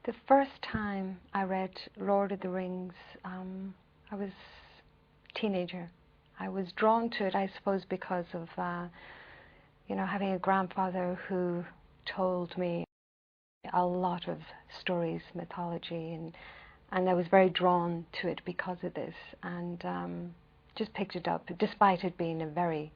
The first time I read Lord of the Rings, I was a teenager. I was drawn to it, I suppose, because of, having a grandfather who told me a lot of stories, mythology, and I was very drawn to it because of this, and just picked it up. Despite it being a very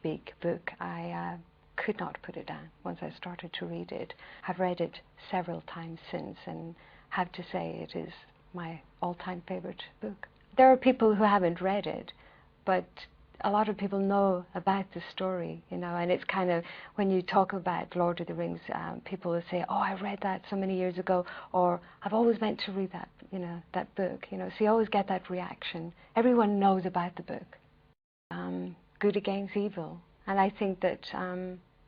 big book, I could not put it down once I started to read it. I've read it several times since and have to say it is my all-time favorite book. There are people who haven't read it, but a lot of people know about the story, and it's kind of, when you talk about Lord of the Rings, people will say, oh, I read that so many years ago, or I've always meant to read that, that book, so you always get that reaction. Everyone knows about the book. Good against evil. And I think that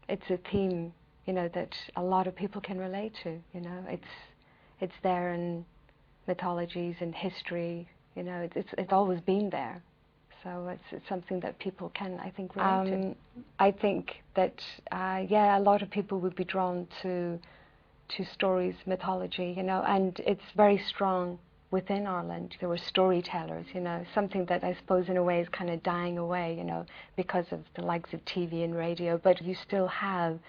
it's a theme, that a lot of people can relate to. It's there in mythologies and history. It's always been there. So it's something that people can, I think, relate to. I think that a lot of people would be drawn to stories, mythology, and it's very strong within Ireland. There were storytellers, something that I suppose in a way is kind of dying away, because of the likes of TV and radio, but you still have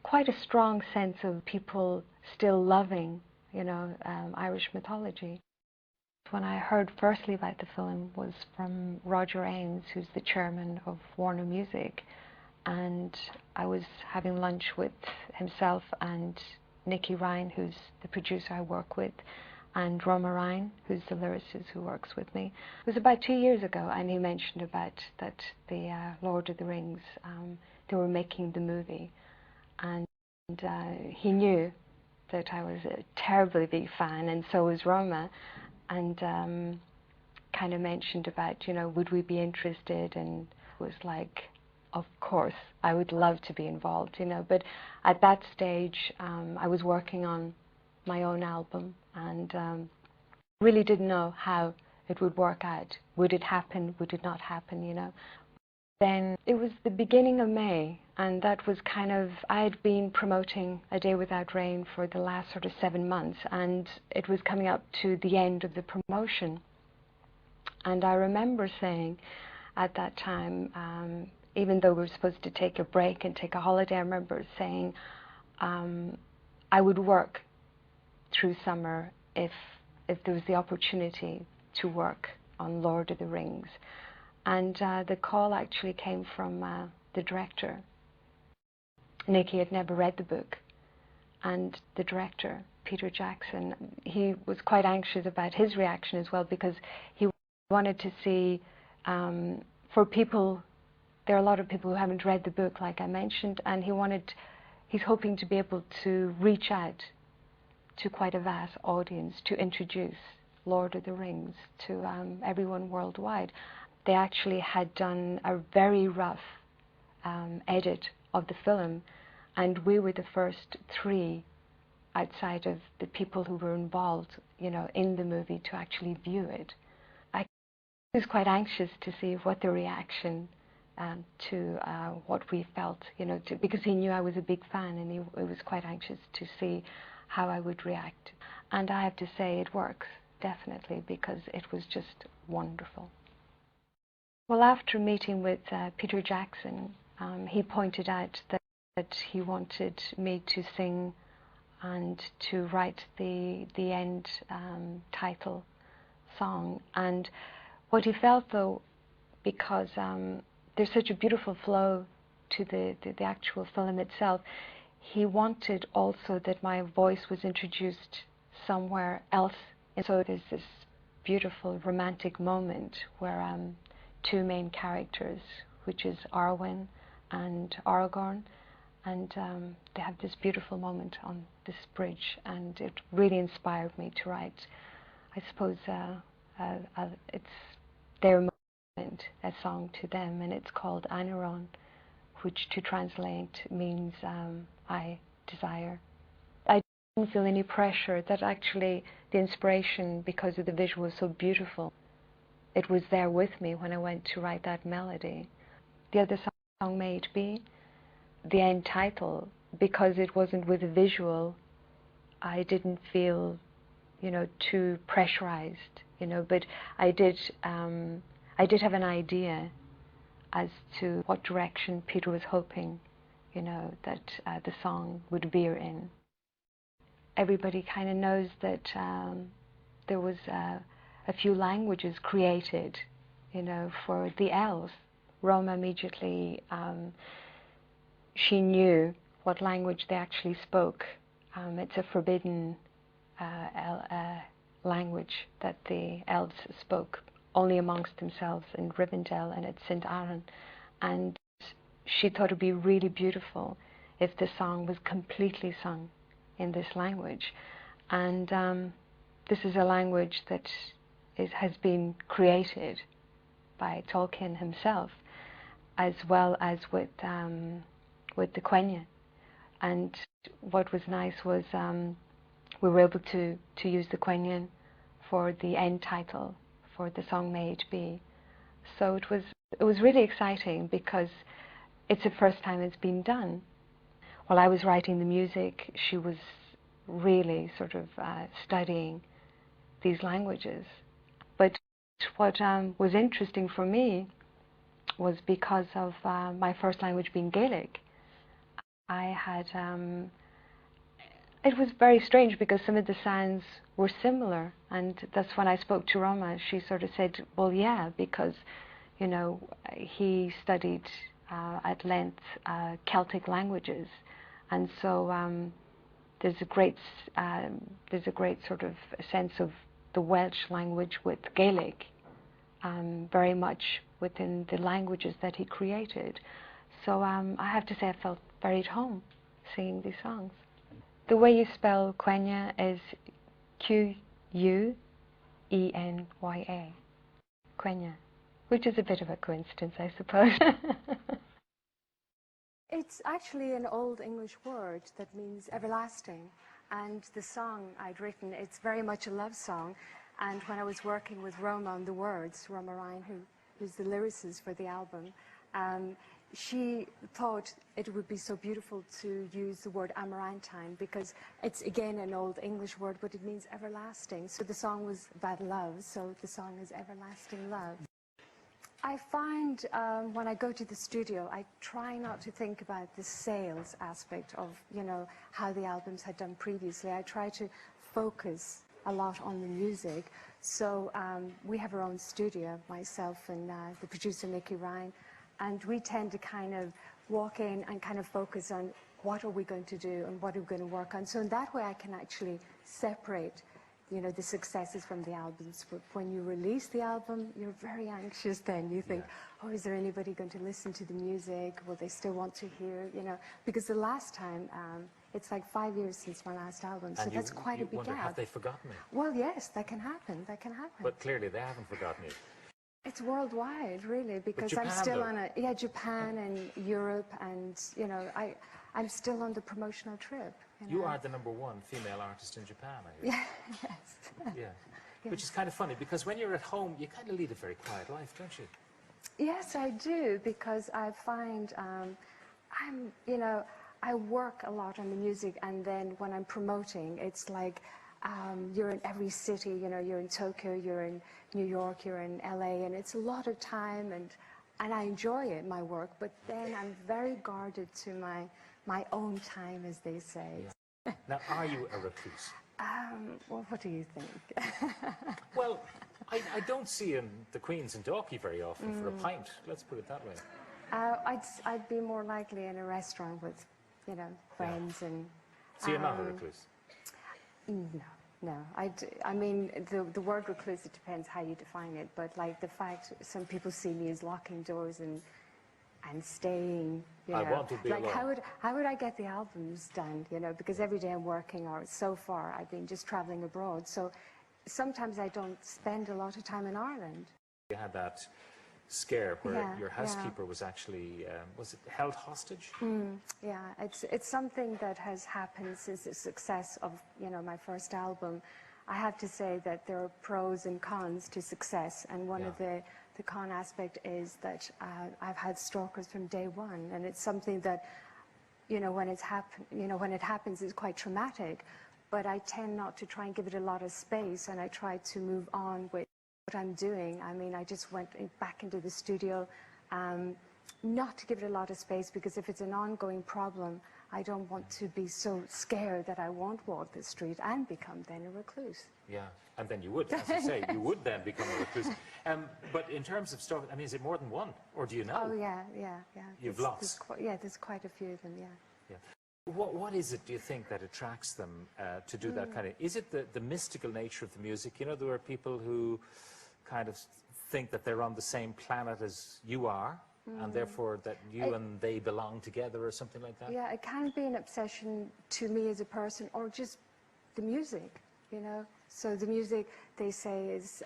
quite a strong sense of people still loving, Irish mythology. When I heard firstly about the film was from Roger Ames, who's the chairman of Warner Music, and I was having lunch with himself and Nicky Ryan, who's the producer I work with, and Roma Ryan, who's the lyricist who works with me. It was about 2 years ago, and he mentioned about that the Lord of the Rings, they were making the movie, and he knew that I was a terribly big fan, and so was Roma, and kind of mentioned about, would we be interested, and it was like, of course, I would love to be involved, but at that stage I was working on my own album and really didn't know how it would work out. Would it happen? Would it not happen, Then it was the beginning of May, and that was kind of, I had been promoting A Day Without Rain for the last sort of 7 months, and it was coming up to the end of the promotion. And I remember saying at that time, even though we were supposed to take a break and take a holiday, I remember saying I would work through summer if there was the opportunity to work on Lord of the Rings. And the call actually came from the director. Nicky had never read the book, and the director, Peter Jackson, he was quite anxious about his reaction as well, because he wanted to see, for people, there are a lot of people who haven't read the book, like I mentioned, and he's hoping to be able to reach out to quite a vast audience to introduce Lord of the Rings to everyone worldwide. They actually had done a very rough edit of the film, and we were the first 3 outside of the people who were involved, in the movie to actually view it. I was quite anxious to see what the reaction to what we felt, because he knew I was a big fan, and he was quite anxious to see how I would react. And I have to say it works, definitely, because it was just wonderful. Well, after meeting with Peter Jackson, he pointed out that he wanted me to sing and to write the end title song. And what he felt, though, because there's such a beautiful flow to the actual film itself, he wanted also that my voice was introduced somewhere else. And so there's this beautiful romantic moment where 2 main characters, which is Arwen and Aragorn, and they have this beautiful moment on this bridge, and it really inspired me to write, I suppose, it's their moment, a song to them, and it's called Aniron, which to translate means I desire. I didn't feel any pressure, that actually the inspiration, because of the visual, was so beautiful. It was there with me when I went to write that melody. The other song, May It Be, the end title, because it wasn't with a visual, I didn't feel, you know, too pressurized, you know, but I did have an idea as to what direction Peter was hoping, you know, that the song would veer in. Everybody kind of knows that there was a few languages created, you know, for the elves. Roma immediately, she knew what language they actually spoke. It's a forbidden language that the elves spoke only amongst themselves in Rivendell and at St. Aaron. And she thought it would be really beautiful if the song was completely sung in this language. And this is a language that has been created by Tolkien himself, as well as with the Quenya. And what was nice was we were able to use the Quenya for the end title for the song May It Be. So it was really exciting because it's the first time it's been done. While I was writing the music, she was really sort of studying these languages. But what was interesting for me was because of my first language being Gaelic. I had, it was very strange because some of the sounds were similar, and that's when I spoke to Roma. She sort of said, well, yeah, because, you know, he studied at length Celtic languages, and so there's a great sort of sense of the Welsh language with Gaelic, very much within the languages that he created. So I have to say I felt very at home singing these songs. The way you spell Quenya is Quenya, Quenya, which is a bit of a coincidence, I suppose. It's actually an Old English word that means everlasting. And the song I'd written, it's very much a love song. And when I was working with Roma on the words, Roma Ryan, who's the lyricist for the album, she thought it would be so beautiful to use the word amaranthine because it's, again, an Old English word, but it means everlasting. So the song was about love, so the song is Everlasting Love. I find when I go to the studio, I try not to think about the sales aspect of, you know, how the albums had done previously. I try to focus a lot on the music. So we have our own studio, myself and the producer, Nicky Ryan, and we tend to kind of walk in and kind of focus on what are we going to do and what are we going to work on. So in that way, I can actually separate, you know, the successes from the albums. But when you release the album, you're very anxious then. You think, oh, is there anybody going to listen to the music? Will they still want to hear, you know? Because the last time, it's like 5 years since my last album, so that's quite a big gap. Have they forgotten me? Well, yes, that can happen. That can happen. But clearly they haven't forgotten you. It's worldwide, really, because Japan, I'm still though. on Japan and Europe, and, you know, I'm still on the promotional trip. You are the #1 female artist in Japan, I hear. Yeah, yes. Yeah. Which is kind of funny, because when you're at home, you kind of lead a very quiet life, don't you? Yes, I do, because I find you know, I work a lot on the music, and then when I'm promoting, it's like you're in every city, you know, you're in Tokyo, you're in New York, you're in LA, and it's a lot of time, and I enjoy it, my work, but then I'm very guarded to my own time, as they say. Yeah. Now, are you a recluse? Well, what do you think? Well, I don't see the Queens in Dalkey very often for a pint, let's put it that way. I'd be more likely in a restaurant with, you know, friends and... So you're not a recluse? No. I mean, the word recluse, it depends how you define it, but like the fact some people see me as locking doors and staying, you know. I want to be like alone. how would I get the albums done, you know, because every day I'm working, or so far I've been just traveling abroad, so sometimes I don't spend a lot of time in Ireland. You had that scare where your housekeeper was actually, was it held hostage? Yeah, it's something that has happened since the success of, you know, my first album. I have to say that there are pros and cons to success, and one of the con aspect is that I've had stalkers from day one, and it's something that, you know, when it happens, it's quite traumatic. but I tend not to try and give it a lot of space, and I try to move on with what I'm doing. I mean, I just went back into the studio, not to give it a lot of space, because if it's an ongoing problem, I don't want to be so scared that I won't walk the street and become then a recluse. Yeah, and then you would, as you say, you would then become a recluse. But in terms of stuff, I mean, is it more than one, or do you know? Oh, yeah. You've lots? There's quite a few of them, yeah. What is it, do you think, that attracts them to do that kind of... Is it the mystical nature of the music? You know, there are people who kind of think that they're on the same planet as you are, and therefore that you and they belong together or something like that? Yeah, it can be an obsession to me as a person, or just the music, you know. So the music, they say, is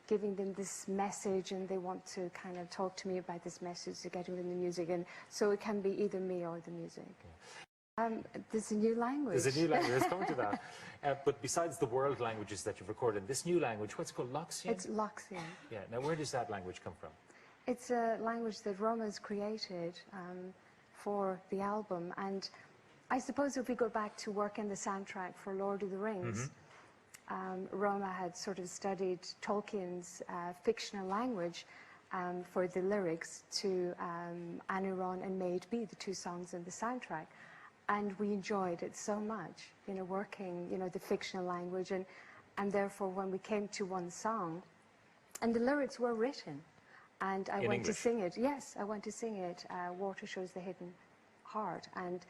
giving them this message, and they want to kind of talk to me about this message, to getting them the music. And so it can be either me or the music. Yeah. There's a new language. There's a new language, let's come to that. But besides the world languages that you've recorded, this new language, what's it called, Loxian? It's Loxian. Yeah, now where does that language come from? It's a language that Roma's created for the album. And I suppose if we go back to work in the soundtrack for Lord of the Rings, Roma had sort of studied Tolkien's fictional language for the lyrics to Aniron and Maid Be, the two songs in the soundtrack. And we enjoyed it so much, you know, working, you know, the fictional language. And therefore, when we came to one song, and the lyrics were written, and I went to sing it. Yes, I went to sing it, Water Shows the Hidden Heart. And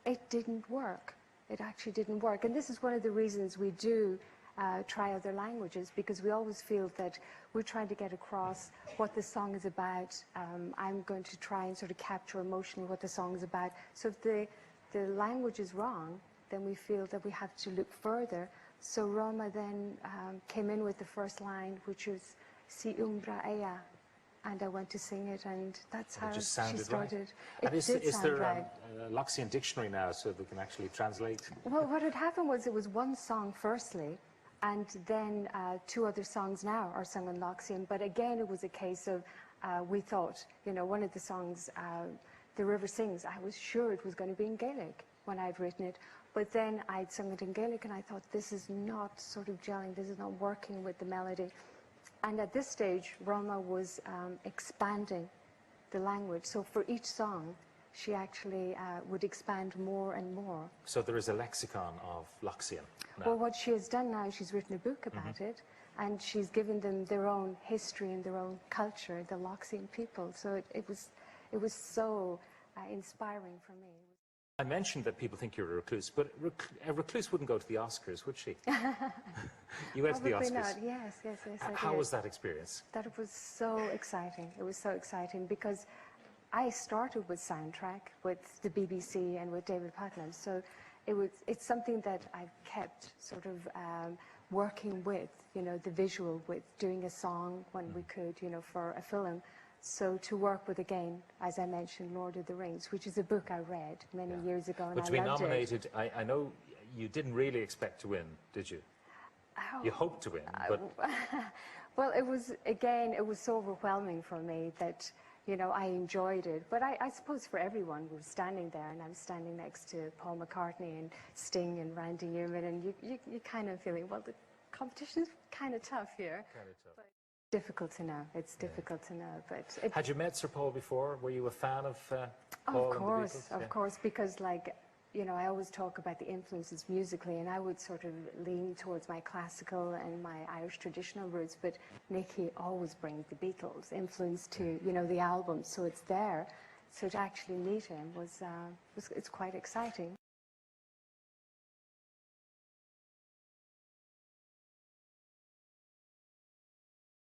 it didn't work. It actually didn't work. And this is one of the reasons we do try other languages, because we always feel that we're trying to get across what the song is about. I'm going to try and sort of capture emotionally what the song is about. So if the language is wrong, then we feel that we have to look further. So Roma then came in with the first line, which was Si Umbra Ea. And I went to sing it, and that's how she started. Right. Is there a Loxian dictionary now, so they can actually translate? Well, what had happened was it was one song firstly, and then two other songs now are sung in Loxian. But again, it was a case of, we thought, you know, one of the songs, The River Sings, I was sure it was going to be in Gaelic when I'd written it. But then I'd sung it in Gaelic, and I thought, this is not sort of gelling, this is not working with the melody. And at this stage, Roma was expanding the language. So for each song, she actually would expand more and more. So there is a lexicon of Loxian now. Well, what she has done now, she's written a book about it, and she's given them their own history and their own culture, the Loxian people. So it was so inspiring for me. I mentioned that people think you're a recluse, but a recluse wouldn't go to the Oscars, would she? You went to the Oscars. Not. Yes, I How did. was that experience? That was so exciting. It was so exciting because I started with soundtrack with the BBC and with David Putnam. So it's something that I've kept sort of working with, you know, the visual, with doing a song when we could, you know, for a film. So to work with, again, as I mentioned, Lord of the Rings, which is a book I read many years ago, and but to be nominated, I know you didn't really expect to win, did you? Oh, you hoped to win, but... Well, it was so overwhelming for me that, you know, I enjoyed it. But I suppose for everyone, we were standing there, and I was standing next to Paul McCartney and Sting and Randy Newman, and you kind of feeling, well, the competition's kind of tough here. Kind of tough. But difficult to know. It's difficult to know. But had you met Sir Paul before? Were you a fan of Paul? Of course, because, like, you know, I always talk about the influences musically, and I would sort of lean towards my classical and my Irish traditional roots, but Nicky always brings the Beatles influence to, you know, the album, so it's there. So to actually meet him it's quite exciting.